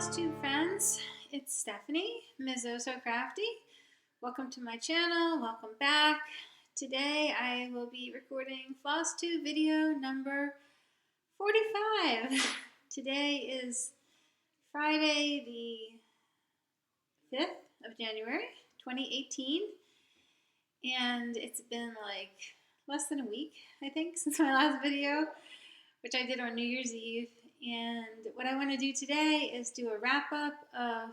Flosstube friends, it's Stephanie, Ms. Oh So Crafty. Welcome to my channel, welcome back. Today I will be recording Flosstube video number 45. Today is Friday the 5th of January, 2018. And it's been like less than a week, I think, since my last video, which I did on New Year's Eve. And what I want to do today is do a wrap up of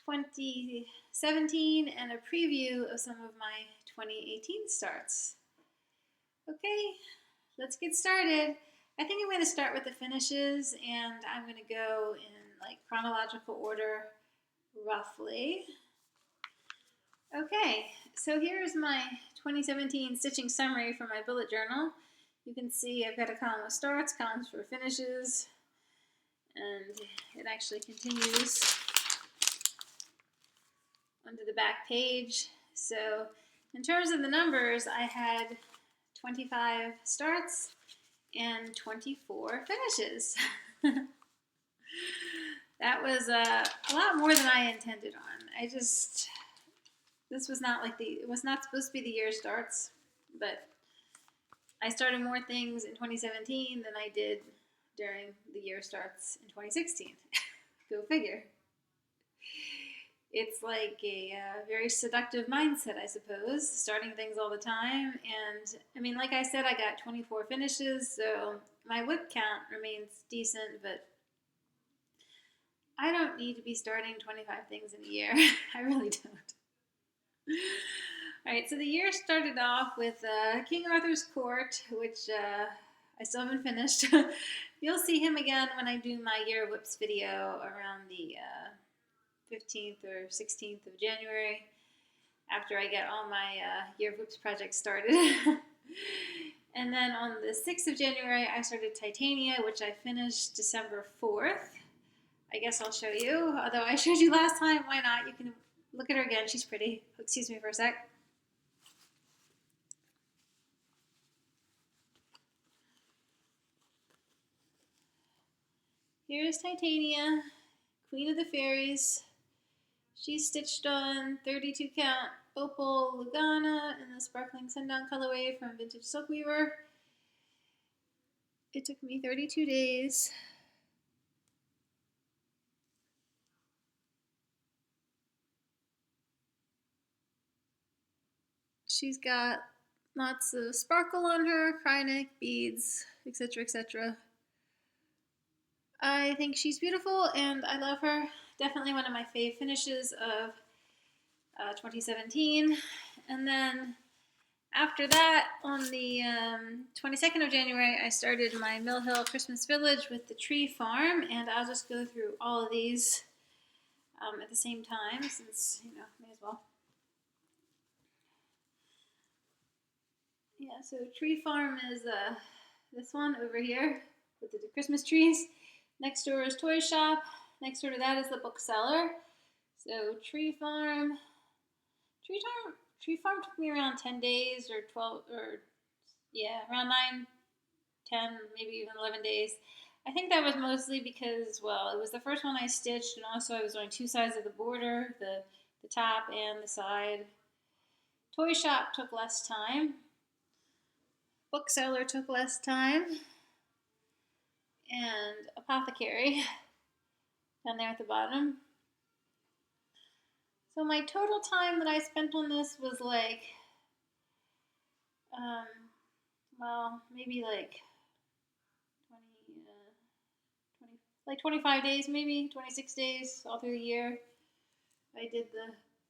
2017 and a preview of some of my 2018 starts. Okay, let's get started. I think I'm going to start with the finishes, and I'm going to go in like chronological order roughly. Okay, so here's my 2017 stitching summary for my bullet journal. You can see I've got a column of starts, columns for finishes, and it actually continues onto the back page. So in terms of the numbers, I had 25 starts and 24 finishes. That was a lot more than I intended on. This was not like it was not supposed to be the year starts, but I started more things in 2017 than I did during the year starts in 2016. Go figure. It's like a very seductive mindset, I suppose, starting things all the time. And I mean, like I said, I got 24 finishes, so my whip count remains decent, but I don't need to be starting 25 things in a year. I really don't. Alright, so the year started off with King Arthur's Court, which I still haven't finished. You'll see him again when I do my Year of Whips video around the 15th or 16th of January, after I get all my Year of Whips projects started. And then on the 6th of January, I started Titania, which I finished December 4th. I guess I'll show you, although I showed you last time, why not? You can look at her again, she's pretty. Excuse me for a sec. Here's Titania, Queen of the Fairies. She's stitched on 32 count Opal Lugana in the Sparkling Sundown colorway from Vintage Silk Weaver. It took me 32 days. She's got lots of sparkle on her, cryonic beads, etc., etc. I think she's beautiful and I love her. Definitely one of my fave finishes of 2017. And then after that, on the 22nd of January, I started my Mill Hill Christmas Village with the Tree Farm, and I'll just go through all of these at the same time, since, you know, may as well. Yeah, so Tree Farm is this one over here with the Christmas trees. Next door is Toy Shop. Next door to that is the bookseller. So Tree Farm took me around 10 days or 12, or yeah, around 9, 10, maybe even 11 days. I think that was mostly because, well, it was the first one I stitched, and also I was doing two sides of the border, the top and the side. Toy Shop took less time. Bookseller took less time. And Apothecary down there at the bottom. So my total time that I spent on this was like, well, maybe like 25 days, maybe 26 days all through the year. I did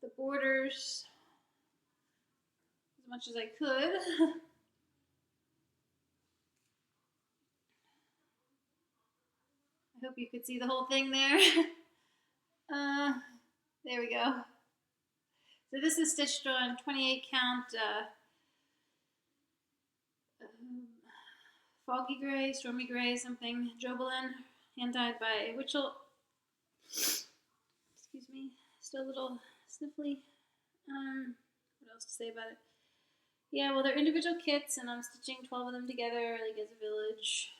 the borders as much as I could. I hope you could see the whole thing there. There we go. So this is stitched on 28 count foggy gray, stormy gray, something, Jobelin, hand dyed by Witchell. Excuse me, still a little sniffly. What else to say about it? Yeah, well, they're individual kits, and I'm stitching 12 of them together, like as a village.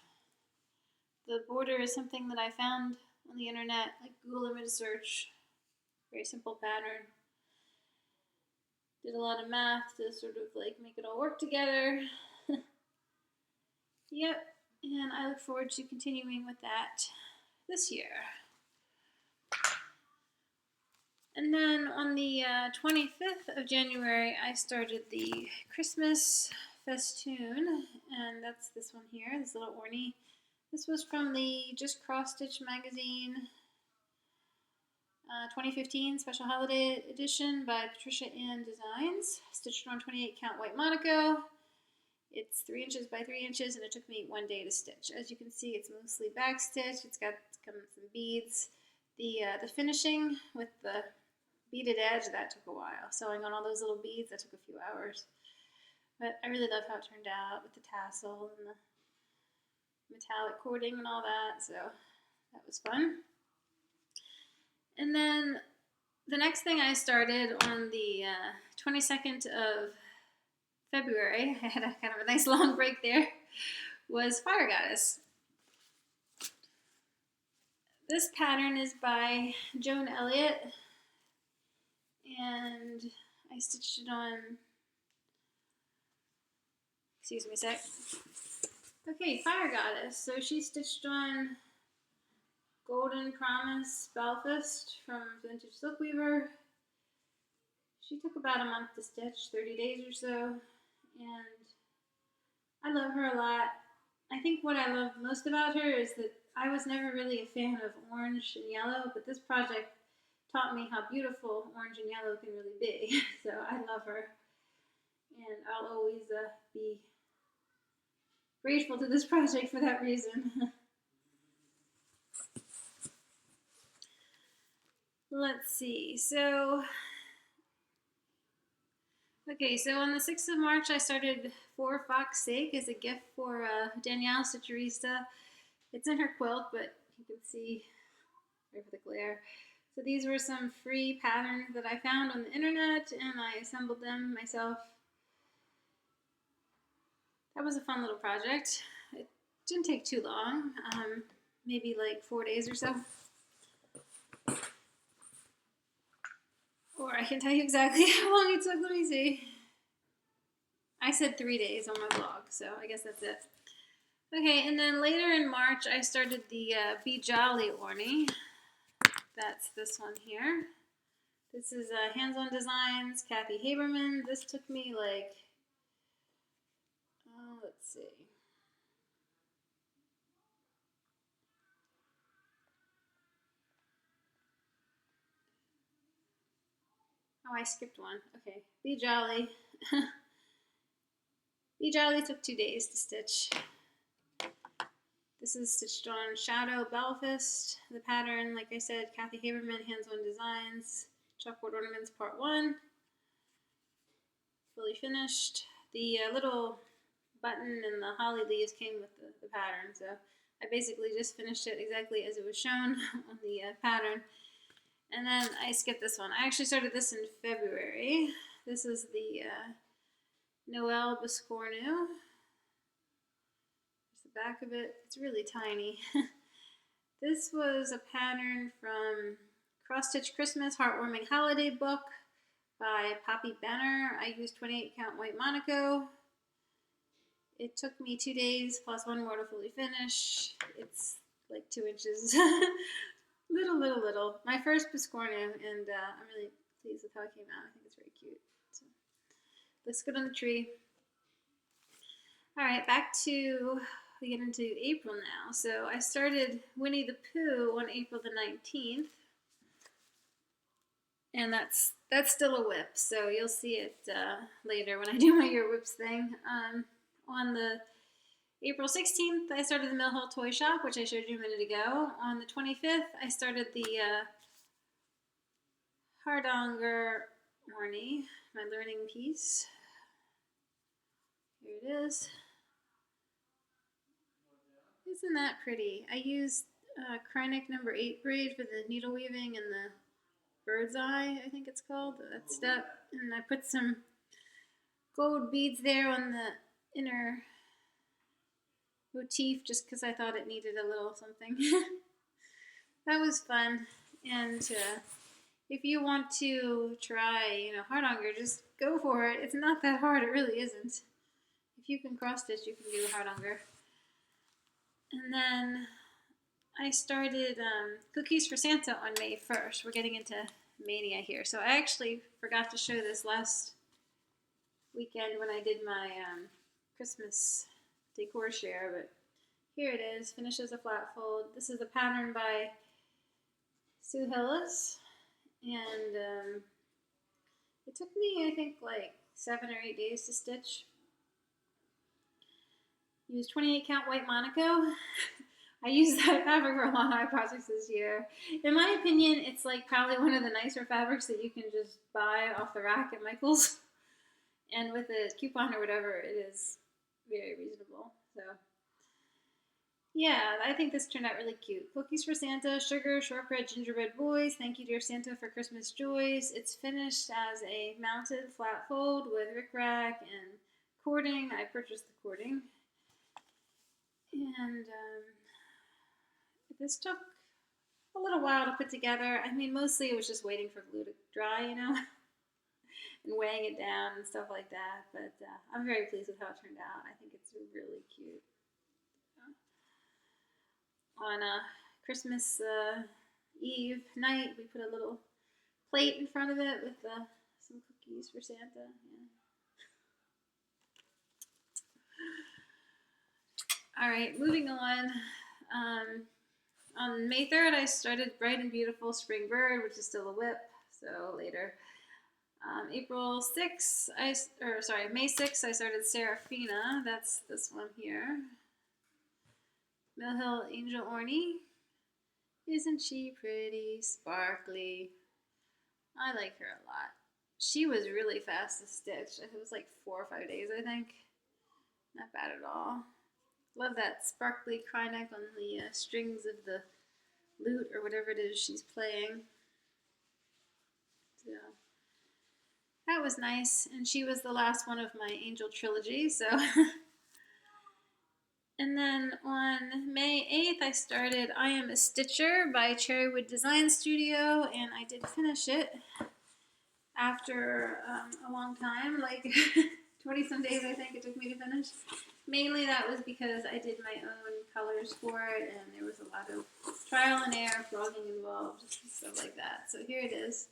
The border is something that I found on the internet, like Google image search. Very simple pattern. Did a lot of math to sort of like make it all work together. Yep, and I look forward to continuing with that this year. And then on the 25th of January, I started the Christmas festoon, and that's this one here, this little orney. This was from the Just Cross Stitch magazine 2015 Special Holiday Edition by Patricia Ann Designs, stitched on 28 count white Monaco. It's 3 inches by 3 inches, and it took me 1 day to stitch. As you can see, it's mostly back stitch. It's got some beads. The finishing with the beaded edge, that took a while. Sewing on all those little beads, that took a few hours. But I really love how it turned out with the tassel and the metallic cording and all that, so that was fun. And then the next thing I started on the 22nd of February, I had a kind of a nice long break there, was Fire Goddess. This pattern is by Joan Elliott, and I stitched it on, excuse me a sec. Okay, Fire Goddess. So she stitched on Golden Promise Belfast from Vintage Silk Weaver. She took about a month to stitch, 30 days or so, and I love her a lot. I think what I love most about her is that I was never really a fan of orange and yellow, but this project taught me how beautiful orange and yellow can really be. So I love her, and I'll always be grateful to this project for that reason. Let's see, so on the 6th of March, I started For Fox's Sake as a gift for Danielle Stitcherista. It's in her quilt, but you can see over the glare. So these were some free patterns that I found on the internet, and I assembled them myself. That was a fun little project. It didn't take too long, maybe like 4 days or so. Or I can tell you exactly how long it took. Let me see. I said 3 days on my blog, so I guess that's it. Okay, and then later in March, I started the Be Jolly Orney. That's this one here. This is Hands-On Designs, Kathy Haberman. This took me like, let's see. Oh, I skipped one. Okay, Be Jolly. Be Jolly took 2 days to stitch. This is stitched on Shadow Belfast. The pattern, like I said, Kathy Haberman, Hands-On Designs, Chalkboard Ornaments Part 1. Fully finished. The little button and the holly leaves came with the pattern, so I basically just finished it exactly as it was shown on the pattern. And then I skipped this one. I actually started this in February. This is the Noelle Biscornu. There's the back of it. It's really tiny. This was a pattern from Cross Stitch Christmas Heartwarming Holiday Book by Poppy Benner. I used 28 count white Monaco. It took me 2 days plus 1 more to fully finish. It's like 2 inches. Little. My first Biscornu, and I'm really pleased with how it came out. I think it's very cute. So, looks good on the tree. All right, we get into April now. So I started Winnie the Pooh on April the 19th. And that's still a whip, so you'll see it later when I do my Your Whips thing. On the April 16th, I started the Mill Hill Toy Shop, which I showed you a minute ago. On the 25th, I started the Hardanger Orney, my learning piece. Here it is. Isn't that pretty? I used Kreinik number 8 braid for the needle weaving and the bird's eye, I think it's called, that step. And I put some gold beads there on the inner motif just because I thought it needed a little something. that was fun. And if you want to try, hardanger, just go for it. It's not that hard. It really isn't. If you can cross stitch, you can do hardanger. And then I started Cookies for Santa on May 1st. We're getting into mania here. So I actually forgot to show this last weekend when I did my Christmas decor share, but here it is. Finishes a flat fold. This is a pattern by Sue Hillis, and it took me, I think, like 7 or 8 days to stitch. Used 28 count white Monaco. I used that fabric for a lot of my projects this year. In my opinion, it's like probably one of the nicer fabrics that you can just buy off the rack at Michael's. And with a coupon or whatever, it is very reasonable. So yeah, I think this turned out really cute. Cookies for Santa, sugar, shortbread, gingerbread boys. Thank you, dear Santa, for Christmas joys. It's finished as a mounted flat fold with rickrack and cording. I purchased the cording. And this took a little while to put together. I mean, mostly it was just waiting for glue to dry, and weighing it down and stuff like that. But I'm very pleased with how it turned out. I think it's really cute. On Christmas Eve night, we put a little plate in front of it with some cookies for Santa. Yeah. All right, moving on. On May 3rd, I started Bright and Beautiful Spring Bird, which is still a whip, so later. April 6th, May 6th, I started Serafina. That's this one here. Mill Hill Angel Orney. Isn't she pretty? Sparkly. I like her a lot. She was really fast to stitch. It was like 4 or 5 days, I think. Not bad at all. Love that sparkly cry neck on the strings of the lute or whatever it is she's playing. So that was nice. And she was the last one of my Angel trilogy, so. And then on May 8th, I started I Am a Stitcher by Cherrywood Design Studio, and I did finish it after a long time, like 20-some days I think it took me to finish. Mainly that was because I did my own colors for it, and there was a lot of trial and error, frogging involved, stuff like that. So here it is.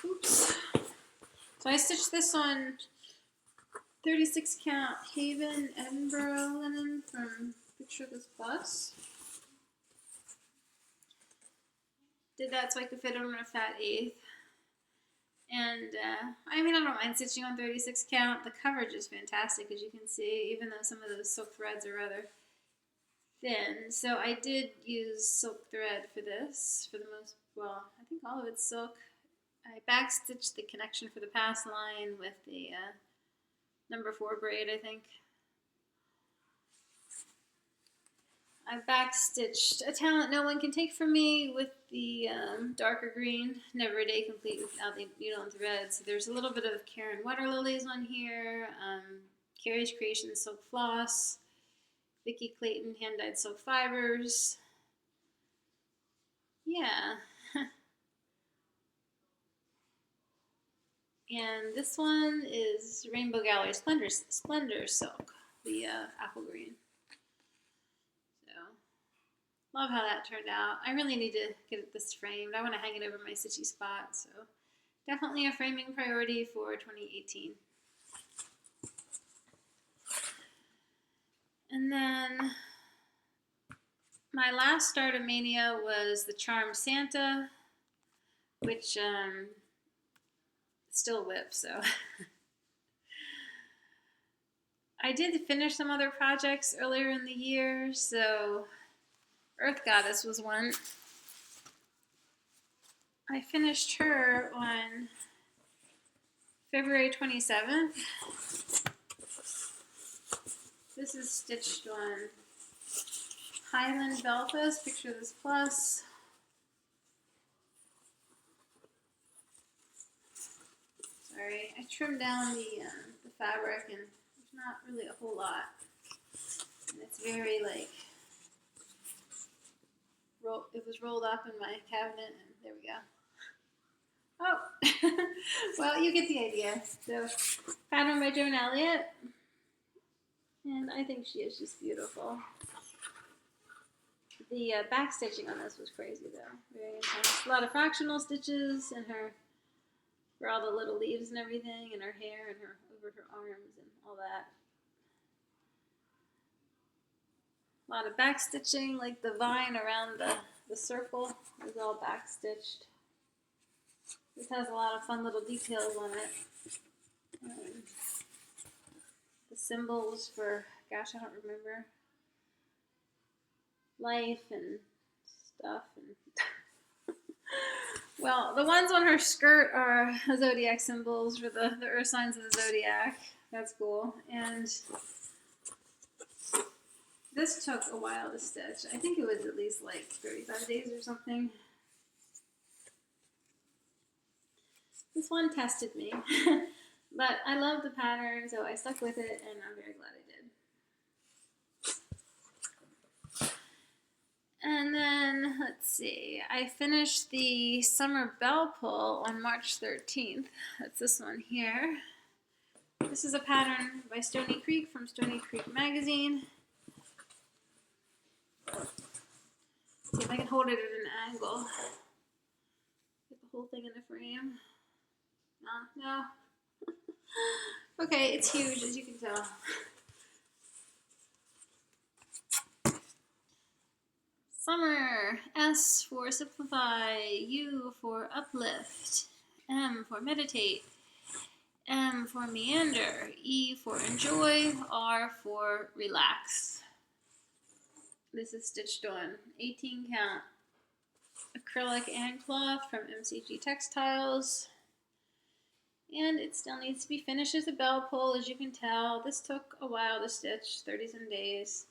Oops. So I stitched this on 36 count Haven Edinburgh linen from Picture This Plus. Did that so I could fit it on a fat 1/8. And I mean, I don't mind stitching on 36 count. The coverage is fantastic, as you can see, even though some of those silk threads are rather thin. So I did use silk thread for this, for the most, well, I think all of it's silk. I backstitched the connection for the pass line with the number 4 braid, I think. I backstitched A Talent No One Can Take From Me with the darker green, Never a Day Complete Without the Needle and Thread. So there's a little bit of Karen Water Lilies on here, Carrie's Creation Silk Floss, Vicki Clayton Hand-Dyed Silk Fibers. Yeah. And this one is Rainbow Gallery Splendor Silk, the apple green. So, love how that turned out. I really need to get this framed. I want to hang it over my stitchy spot, so definitely a framing priority for 2018. And then my last start of Mania was the Charm Santa, which still whips, so. I did finish some other projects earlier in the year, so Earth Goddess was one. I finished her on February 27th. This is stitched on Highland Belfast, Picture This Plus. Sorry, I trimmed down the fabric, and there's not really a whole lot. And it's very, like, it was rolled up in my cabinet, and there we go. Oh, well, you get the idea. So, pattern by Joan Elliott, and I think she is just beautiful. The back stitching on this was crazy, though. Very intense. A lot of fractional stitches in her, for all the little leaves and everything, and her hair, and her over her arms, and all that. A lot of back stitching, like the vine around the circle is all back stitched. This has a lot of fun little details on it. The symbols for, gosh, I don't remember, life and stuff. And well, the ones on her skirt are zodiac symbols for the earth signs of the zodiac. That's cool. And this took a while to stitch. I think it was at least like 35 days or something. This one tested me, but I love the pattern, so I stuck with it, and I'm very glad I did. And then, let's see, I finished the Summer Bell Pull on March 13th. That's this one here. This is a pattern by Stony Creek from Stony Creek Magazine. See if I can hold it at an angle. Get the whole thing in the frame. No. Okay, it's huge, as you can tell. Summer. S for simplify. U for uplift. M for meditate. M for meander. E for enjoy. R for relax. This is stitched on 18 count acrylic and cloth from MCG Textiles. And it still needs to be finished as a bell pull, as you can tell. This took a while to stitch, 30-some days.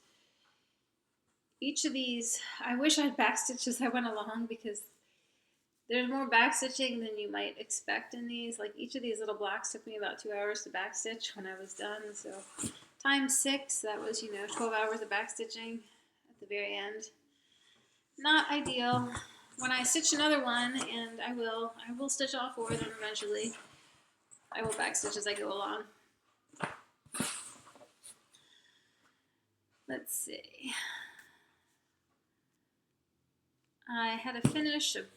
Each of these, I wish I'd backstitched as I went along, because there's more backstitching than you might expect in these. Like, each of these little blocks took me about 2 hours to backstitch when I was done. So times 6, that was, 12 hours of backstitching at the very end. Not ideal. When I stitch another one, and I will stitch all 4 of them eventually. I will backstitch as I go along. Let's see. I had a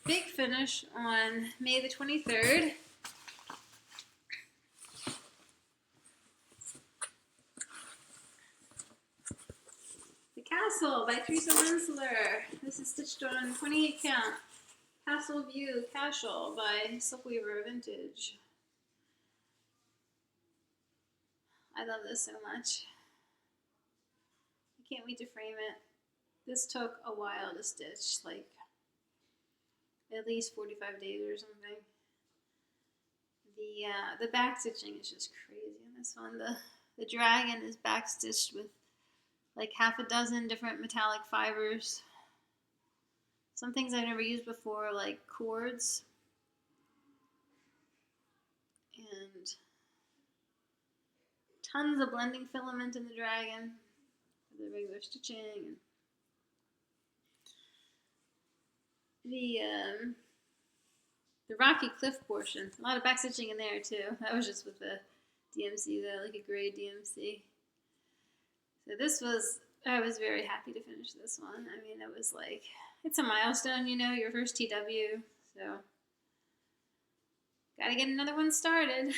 big finish on May the 23rd. The Castle by Teresa Winsler. This is stitched on 28 count. Castle View Casual by Silkweaver Vintage. I love this so much. I can't wait to frame it. This took a while to stitch, like at least 45 days or something. The back stitching is just crazy on this one. The dragon is back stitched with like half a dozen different metallic fibers. Some things I've never used before, like cords. And tons of blending filament in the dragon for the regular stitching. And the rocky cliff portion, a lot of back stitching in there too. That was just with the DMC though, like a gray DMC. So I was very happy to finish this one. I mean, it was like, it's a milestone, your first TW, so gotta get another one started.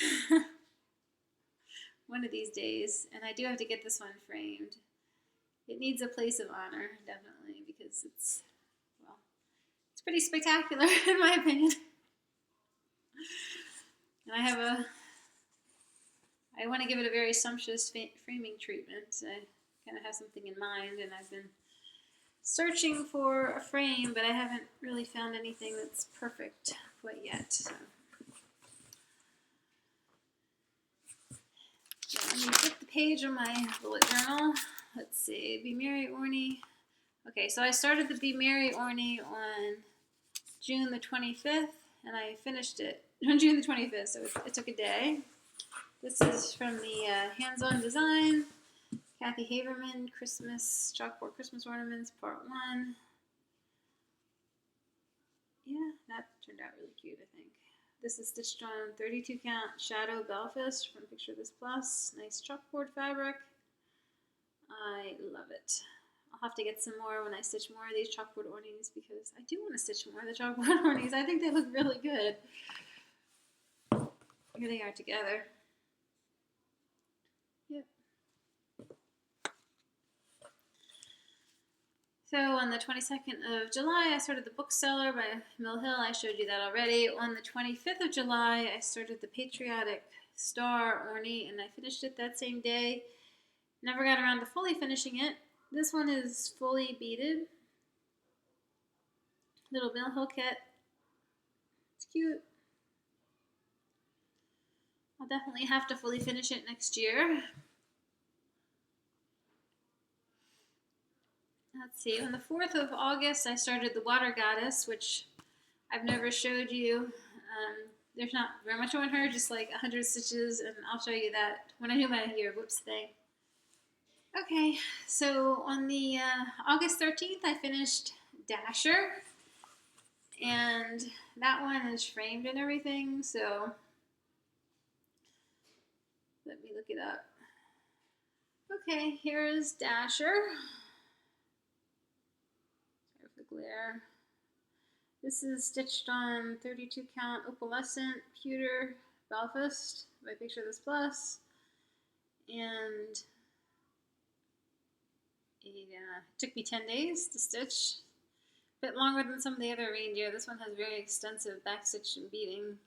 One of these days, and I do have to get this one framed. It needs a place of honor, definitely, because it's pretty spectacular in my opinion. And I want to give it a very sumptuous framing treatment. So I kind of have something in mind, and I've been searching for a frame, but I haven't really found anything that's perfect quite yet. So. Let me flip the page on my bullet journal. Let's see, Be Merry Orny. Okay, so I started the Be Merry Orny on June the 25th, and I finished it on June the 25th, so it took a day. This is from the Hands-On Design, Kathy Haverman, Christmas, Chalkboard Christmas Ornaments, Part 1. yeah, that turned out really cute, I think. This is stitched on 32 count Shadow Belfast from Picture This Plus. Nice chalkboard fabric. I love it. I'll have to get some more when I stitch more of these chalkboard ornaments because I do want to stitch more of the chalkboard ornaments. I think they look really good. Here they are together. Yep. So on the 22nd of July, I started the Bookseller by Mill Hill. I showed you that already. On the 25th of July, I started the Patriotic Star Ornate, and I finished it that same day. Never got around to fully finishing it. This one is fully beaded. Little Mill Hill kit. It's cute. I'll definitely have to fully finish it next year. Let's see, on the 4th of August, I started the Water Goddess, which I've never showed you. There's not very much on her, just like 100 stitches, and I'll show you that when I do my year whoops thing. Okay, so on the August 13th, I finished Dasher, and that one is framed and everything, so let me look it up. Okay, here's Dasher. Sorry for the glare. This is stitched on 32 count opalescent pewter Belfast by Picture This Plus, and it took me 10 days to stitch. A bit longer than some of the other reindeer. This one has very extensive backstitch and beading,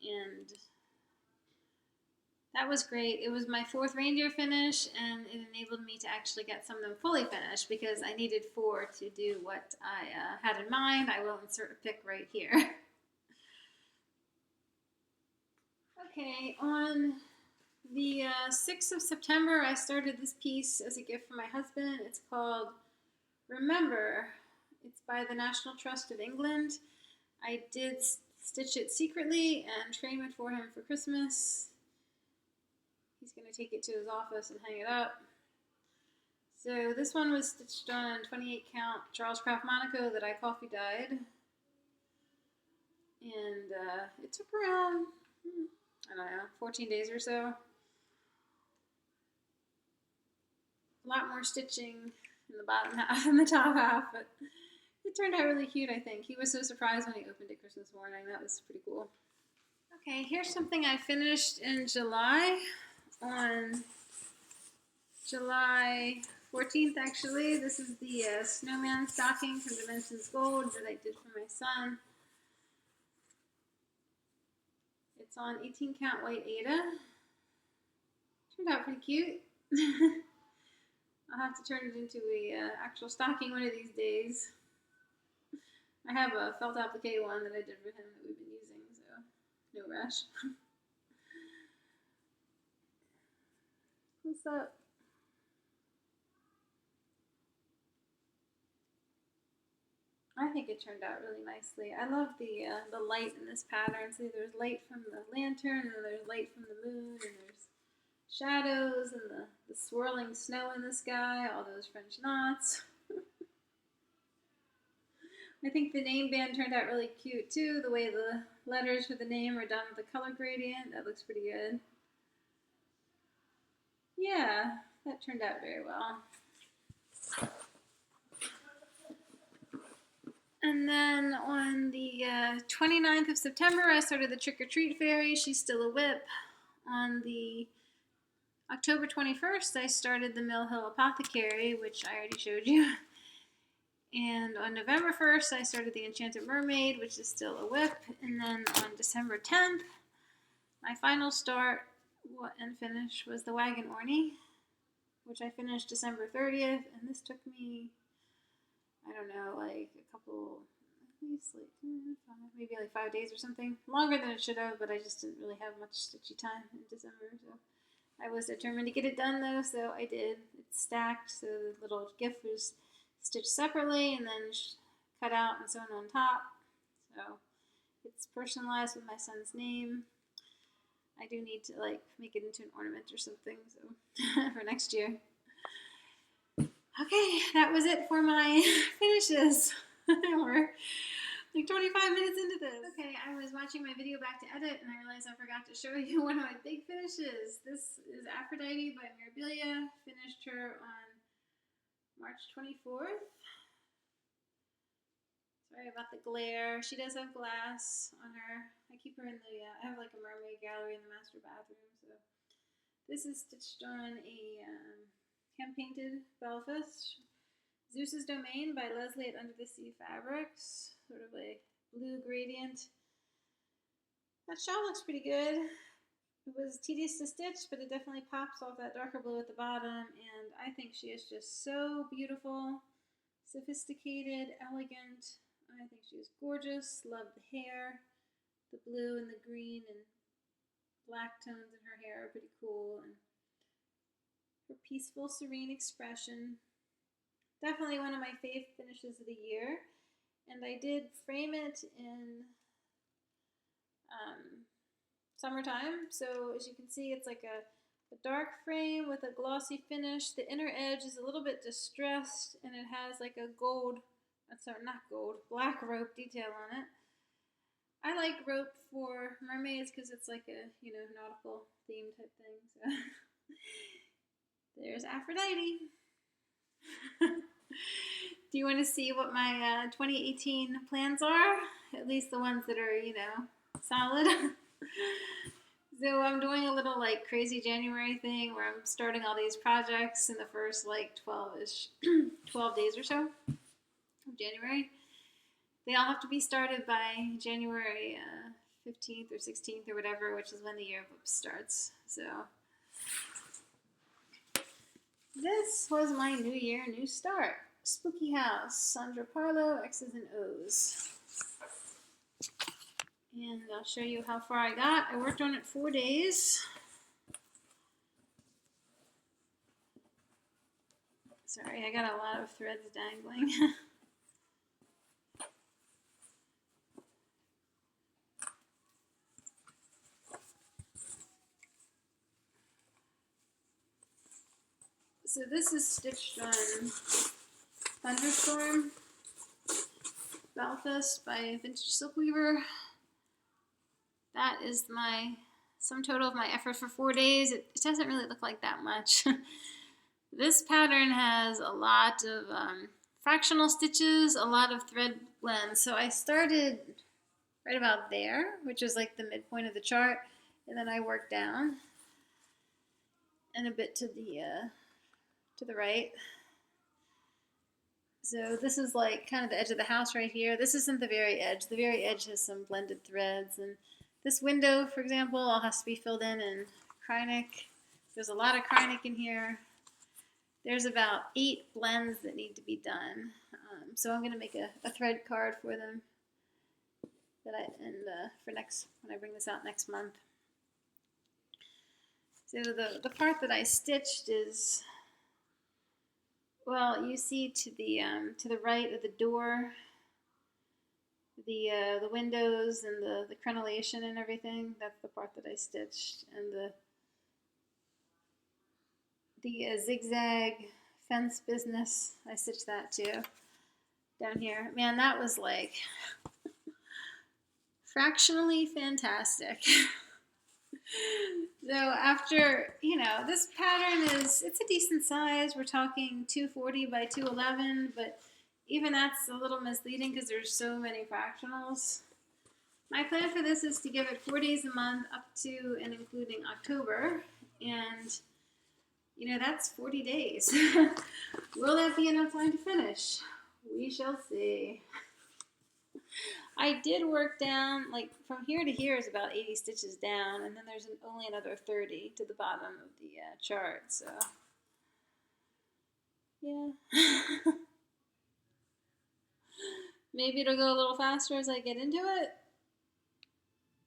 and that was great. It was my 4th reindeer finish, and it enabled me to actually get some of them fully finished because I needed 4 to do what I had in mind. I will insert a pic right here. Okay, on the 6th of September, I started this piece as a gift for my husband. It's called Remember. It's by the National Trust of England. I did stitch it secretly and frame it for him for Christmas. He's going to take it to his office and hang it up. So this one was stitched on 28 count Charles Craft Monaco that I coffee dyed. And it took around, I don't know, 14 days or so. A lot more stitching in the bottom half than the top half, but it turned out really cute, I think. He was so surprised when he opened it Christmas morning. That was pretty cool. Okay, here's something I finished in July. On July 14th, actually. This is the snowman stocking from Dimensions Gold that I did for my son. It's on 18 count white Aida. Turned out pretty cute. I'll have to turn it into a actual stocking one of these days. I have a felt applique one that I did for him that we've been using, so no rush. What's up? I think it turned out really nicely. I love the light in this pattern. See, there's light from the lantern, and there's light from the moon, and there's shadows, and the swirling snow in the sky, all those French knots. I think the name band turned out really cute too, the way the letters for the name are done with the color gradient. That looks pretty good. Yeah, that turned out very well. And then on the 29th of September, I started the Trick or Treat Fairy. She's still a whip. On the October 21st, I started the Mill Hill Apothecary, which I already showed you. And on November 1st, I started the Enchanted Mermaid, which is still a whip. And then on December 10th, my final start and finish was the Wagon Orney, which I finished December 30th. And this took me, I don't know, like a couple, at least like maybe like 5 days or something. Longer than it should have, but I just didn't really have much stitchy time in December. So I was determined to get it done though, so I did. It's stacked, so the little gift was stitched separately and then cut out and sewn on top. So it's personalized with my son's name. I do need to like make it into an ornament or something, so for next year. Okay, that was it for my finishes. We're like 25 minutes into this. Okay, I was watching my video back to edit and I realized I forgot to show you one of my big finishes. This is Aphrodite by Mirabilia. Finished her on March 24th. Sorry about the glare. She does have glass on her. I keep her in the, I have like a mermaid gallery in the master bathroom. So this is stitched on a hand-painted Belfast. Zeus's Domain by Leslie at Under the Sea Fabrics. Sort of a blue gradient. That shawl looks pretty good. It was tedious to stitch, but it definitely pops off that darker blue at the bottom. And I think she is just so beautiful, sophisticated, elegant. I think she is gorgeous. Love the hair. The blue and the green and black tones in her hair are pretty cool. And her peaceful, serene expression. Definitely one of my fave finishes of the year. And I did frame it in summertime. So as you can see, it's like a dark frame with a glossy finish. The inner edge is a little bit distressed and it has like a gold, sorry, not gold, black rope detail on it. I like rope for mermaids because it's like a, you know, nautical theme type thing. So there's Aphrodite. Do you want to see what my 2018 plans are? At least the ones that are, you know, solid. So I'm doing a little like crazy January thing where I'm starting all these projects in the first like 12 days or so of January. They all have to be started by January 15th or 16th or whatever, which is when the year of books starts. So this was my New Year, New Start. Spooky House, Sandra Parlow, X's and O's. And I'll show you how far I got. I worked on it 4 days. Sorry, I got a lot of threads dangling. So this is stitched on Thunderstorm Belfast by Vintage Silk Weaver. That is my sum total of my effort for 4 days. It doesn't really look like that much. This pattern has a lot of fractional stitches, a lot of thread blends. So I started right about there, which is like the midpoint of the chart, and then I worked down and a bit to the right. So this is like kind of the edge of the house right here. This isn't the very edge. The very edge has some blended threads, and this window, for example, all has to be filled in Krynic. There's a lot of Krynic in here. There's about 8 blends that need to be done. So I'm going to make a thread card for them that for next, when I bring this out next month. So the part that I stitched is, well, you see to the right of the door, the windows and the crenellation and everything. That's the part that I stitched, and the zigzag fence business, I stitched that too down here. Man, that was like fractionally fantastic. So after, you know, this pattern it's a decent size. We're talking 240 by 211, but even that's a little misleading because there's so many fractionals. My plan for this is to give it 4 days a month up to and including October, and you know, that's 40 days. Will that be enough time to finish? We shall see. I did work down, like from here to here is about 80 stitches down, and then there's only another 30 to the bottom of the chart, so yeah. Maybe it'll go a little faster as I get into it.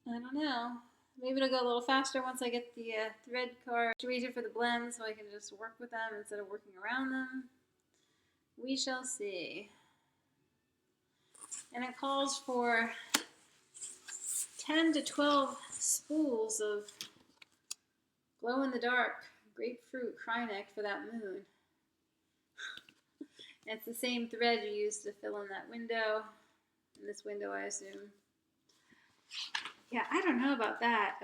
I don't know. Maybe it'll go a little faster once I get the thread card. It's easier for the blends so I can just work with them instead of working around them. We shall see. And it calls for 10 to 12 spools of glow-in-the-dark grapefruit Krynic for that moon. It's the same thread you used to fill in that window. In this window, I assume. Yeah, I don't know about that.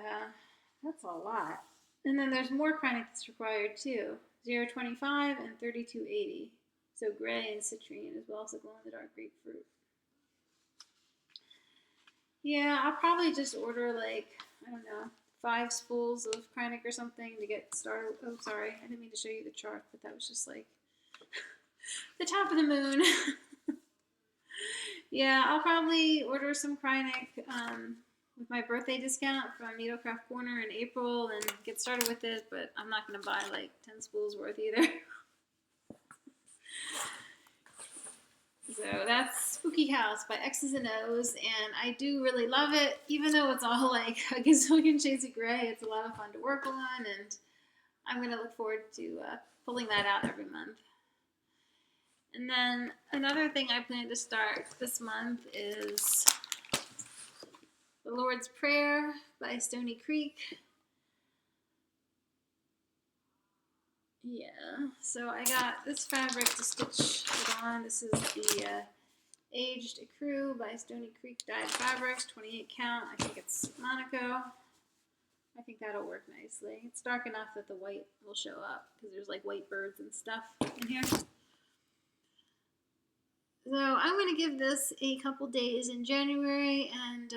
That's a lot. And then there's more Kreinik that's required too. 0.25 and 32.80. So gray and citrine as well as the glow-in-the-dark grapefruit. Yeah, I'll probably just order like, I don't know, 5 spools of Kreinik or something to get started. Oh, sorry, I didn't mean to show you the chart, but that was just like the top of the moon. Yeah, I'll probably order some Kreinik with my birthday discount from Needlecraft Corner in April and get started with it, but I'm not going to buy like 10 spools worth either. So that's Spooky House by X's and O's, and I do really love it, even though it's all like a gazillion shades of gray. It's a lot of fun to work on, and I'm going to look forward to pulling that out every month. And then another thing I plan to start this month is The Lord's Prayer by Stony Creek. Yeah, so I got this fabric to stitch it on. This is the Aged Ecru by Stony Creek Dyed Fabrics, 28 count. I think it's Monaco. I think that'll work nicely. It's dark enough that the white will show up because there's like white birds and stuff in here. So I'm going to give this a couple days in January, and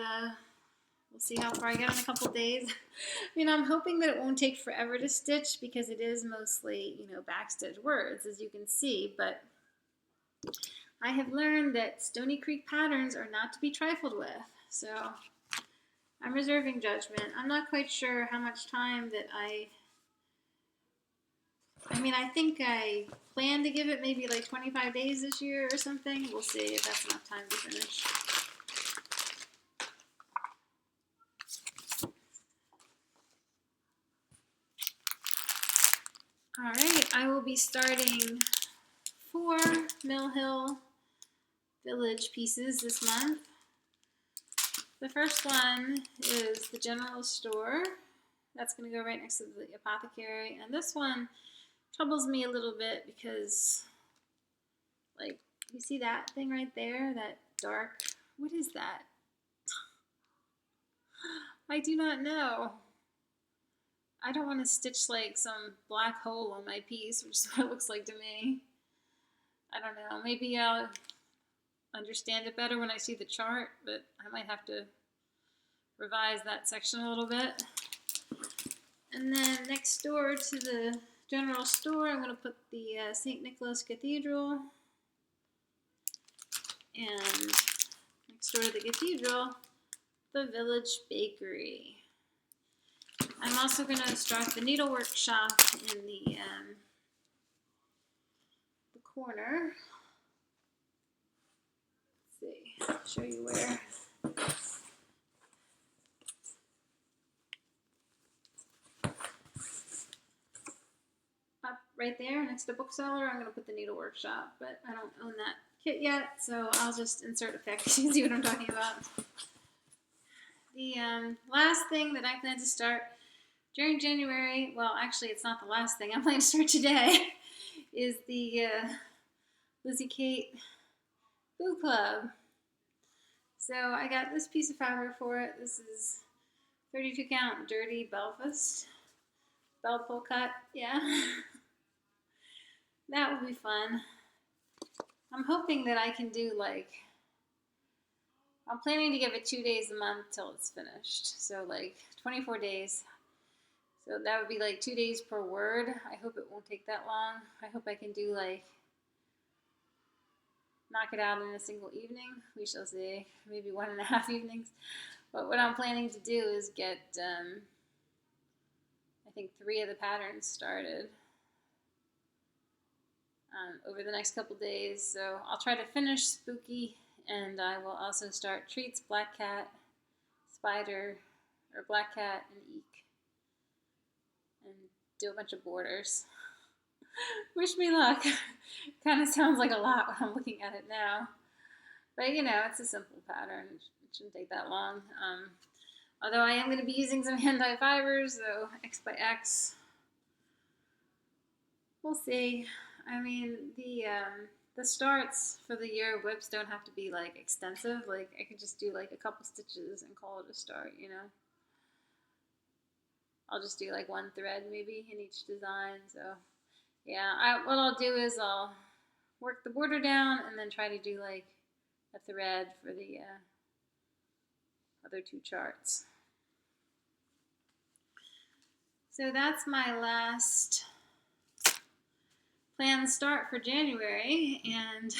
we'll see how far I get in a couple days. I mean, I'm hoping that it won't take forever to stitch because it is mostly, you know, backstitch words, as you can see, but I have learned that Stony Creek patterns are not to be trifled with, so I'm reserving judgment. I'm not quite sure how much time that I think I plan to give it maybe like 25 days this year or something. We'll see if that's enough time to finish. Alright, I will be starting 4 Mill Hill Village pieces this month. The first one is the general store. That's going to go right next to the apothecary. And this one troubles me a little bit because, like, you see that thing right there? That dark, what is that? I do not know. I don't want to stitch like some black hole on my piece, which is what it looks like to me. I don't know. Maybe I'll understand it better when I see the chart, but I might have to revise that section a little bit. And then next door to the general store, I'm going to put the St. Nicholas Cathedral. And next door to the cathedral, the Village Bakery. I'm also going to start the needlework shop in the corner. Let's see, I'll show you where. Up right there next to bookseller, I'm going to put the needlework shop, but I don't own that kit yet, so I'll just insert a fact sheet and see what I'm talking about. The last thing that I plan to start during January, well, actually, it's not the last thing I plan to start today, is the Lizzie Kate Boo Club. So I got this piece of fabric for it. This is 32 count dirty Belfast. Bell pull cut, yeah. That would be fun. I'm hoping that I can do like, I'm planning to give it 2 days a month till it's finished. So like 24 days. So that would be like 2 days per word. I hope it won't take that long. I hope I can do like, knock it out in a single evening. We shall see. Maybe 1.5 evenings. But what I'm planning to do is get, I think 3 of the patterns started over the next couple days. So I'll try to finish Spooky, and I will also start Treats, Black Cat, Spider, or Black Cat, and Eek. And do a bunch of borders. Wish me luck. Kind of sounds like a lot when I'm looking at it now. But you know, it's a simple pattern. It shouldn't take that long. Although I am going to be using some hand-dyed fibers, so X by X. We'll see. I mean, the the starts for the year whips don't have to be like extensive. Like I could just do like a couple stitches and call it a start, you know. I'll just do like one thread maybe in each design. So yeah, what I'll do is I'll work the border down and then try to do like a thread for the other two charts. So that's my last planned start for January, and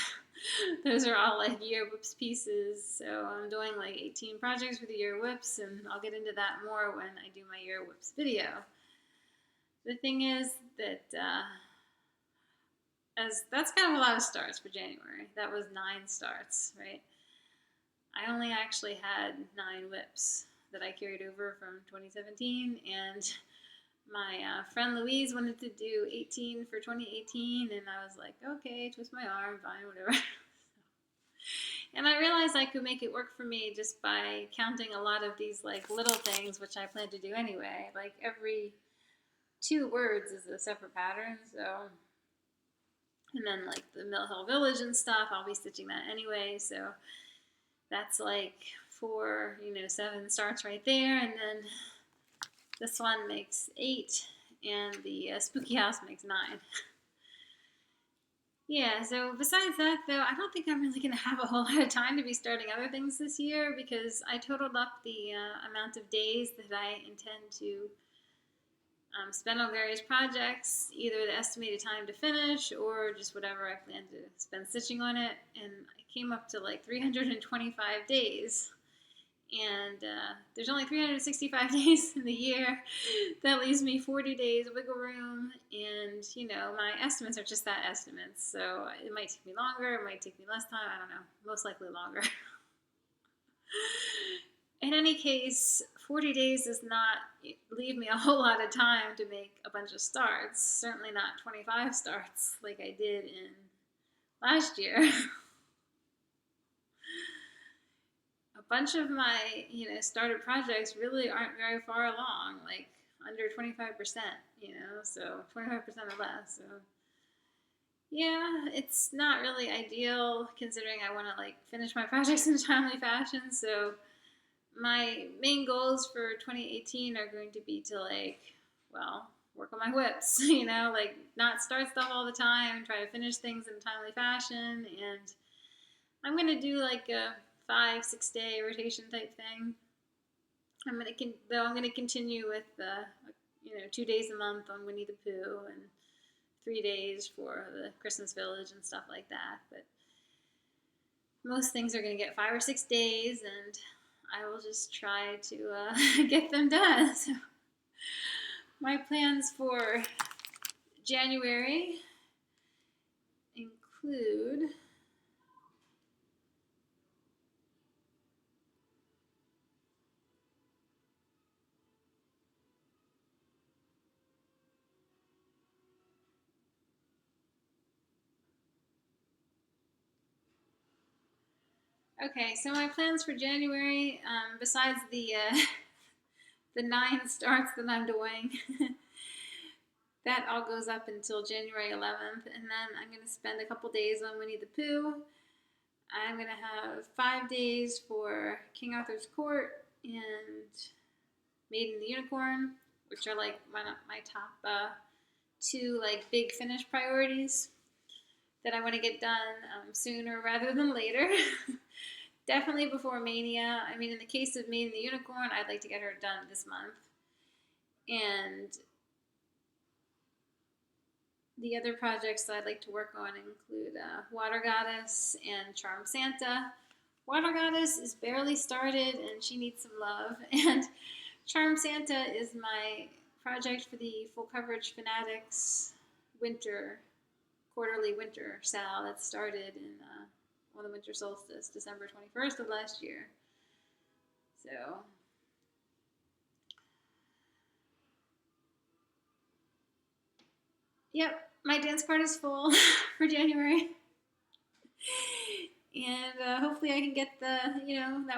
those are all like year whips pieces. So I'm doing like 18 projects for the year whips, and I'll get into that more when I do my year whips video. The thing is that as that's kind of a lot of starts for January. That was 9 starts, right? I only actually had 9 whips that I carried over from 2017, and my friend Louise wanted to do 18 for 2018, and I was like, okay, twist my arm, fine, whatever. And I realized I could make it work for me just by counting a lot of these like little things, which I plan to do anyway. Like every 2 words is a separate pattern, so. And then like the Mill Hill Village and stuff, I'll be stitching that anyway, so that's like 4, 7 starts right there, and then this one makes 8, and the Spooky House makes 9. Yeah, so besides that, though, I don't think I'm really going to have a whole lot of time to be starting other things this year, because I totaled up the amount of days that I intend to spend on various projects, either the estimated time to finish or just whatever I plan to spend stitching on it, and I came up to like 325 days. And there's only 365 days in the year. That leaves me 40 days of wiggle room, and my estimates are just that, estimates. So it might take me longer, it might take me less time, I don't know, most likely longer. In any case, 40 days does not leave me a whole lot of time to make a bunch of starts. Certainly not 25 starts like I did in last year. A bunch of my, started projects really aren't very far along, like under 25%, so 25% or less. So yeah, it's not really ideal considering I want to like finish my projects in a timely fashion. So my main goals for 2018 are going to be to work on my whips, like not start stuff all the time, try to finish things in a timely fashion, and I'm going to do like a 5-6 day rotation type thing. I'm gonna continue with 2 days a month on Winnie the Pooh and 3 days for the Christmas Village and stuff like that. But most things are gonna get 5 or 6 days, and I will just try to get them done. So my plans for January include okay, so my plans for January, besides the the 9 starts that I'm doing, that all goes up until January 11th, and then I'm going to spend a couple days on Winnie the Pooh. I'm going to have 5 days for King Arthur's Court and Maiden and the Unicorn, which are like my top 2 like big finish priorities that I want to get done sooner rather than later. Definitely before Mania. I mean, in the case of Maiden and the Unicorn, I'd like to get her done this month. And the other projects that I'd like to work on include Water Goddess and Charm Santa. Water Goddess is barely started and she needs some love. And Charm Santa is my project for the Full Coverage Fanatics quarterly winter sale that started on the winter solstice, December 21st of last year. So yep, my dance card is full for January. And hopefully I can get that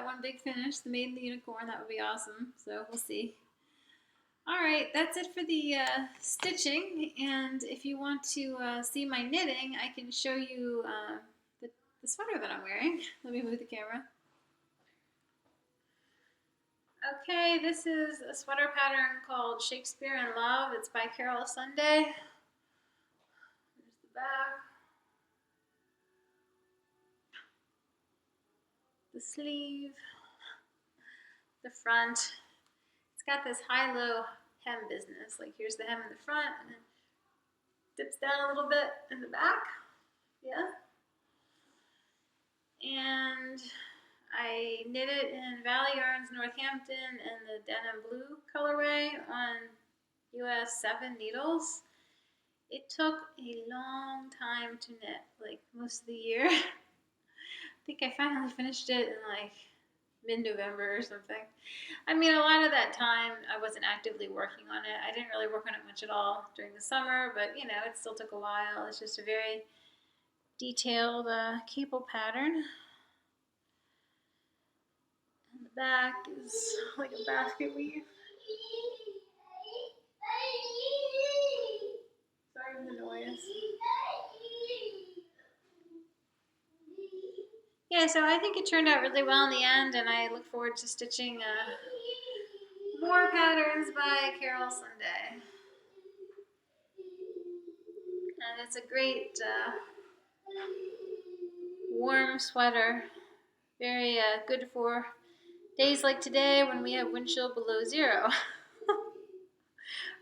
one big finish, the Maiden and the Unicorn. That would be awesome. So we'll see. Alright, that's it for the stitching, and if you want to see my knitting, I can show you the sweater that I'm wearing. Let me move the camera. Okay, this is a sweater pattern called Shakespeare in Love. It's by Carol Sunday. There's the back. The sleeve. The front. It's got this high-low hem business. Like here's the hem in the front, and then dips down a little bit in the back. Yeah. And I knit it in Valley Yarns Northampton in the denim blue colorway on US 7 needles. It took a long time to knit, like most of the year. I think I finally finished it in like mid-November or something. I mean, a lot of that time I wasn't actively working on it. I didn't really work on it much at all during the summer, but you know, it still took a while. It's just a very detailed cable pattern. And the back is like a basket weave. Sorry for the noise. Yeah, so I think it turned out really well in the end, and I look forward to stitching more patterns by Carol Sunday. And it's a great warm sweater, very good for days like today when we have wind chill below 0.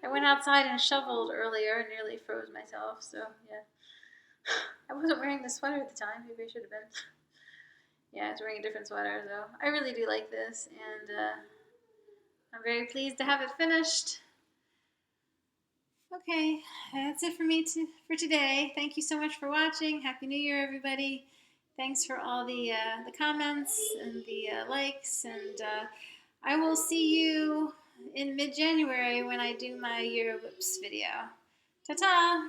I went outside and shoveled earlier and nearly froze myself, so yeah. I wasn't wearing the sweater at the time, maybe I should have been. Yeah, I was wearing a different sweater, so I really do like this, and I'm very pleased to have it finished. Okay, that's it for me for today. Thank you so much for watching. Happy New Year, everybody. Thanks for all the comments and the likes, and I will see you in mid-January when I do my Year Whips video. Ta-ta!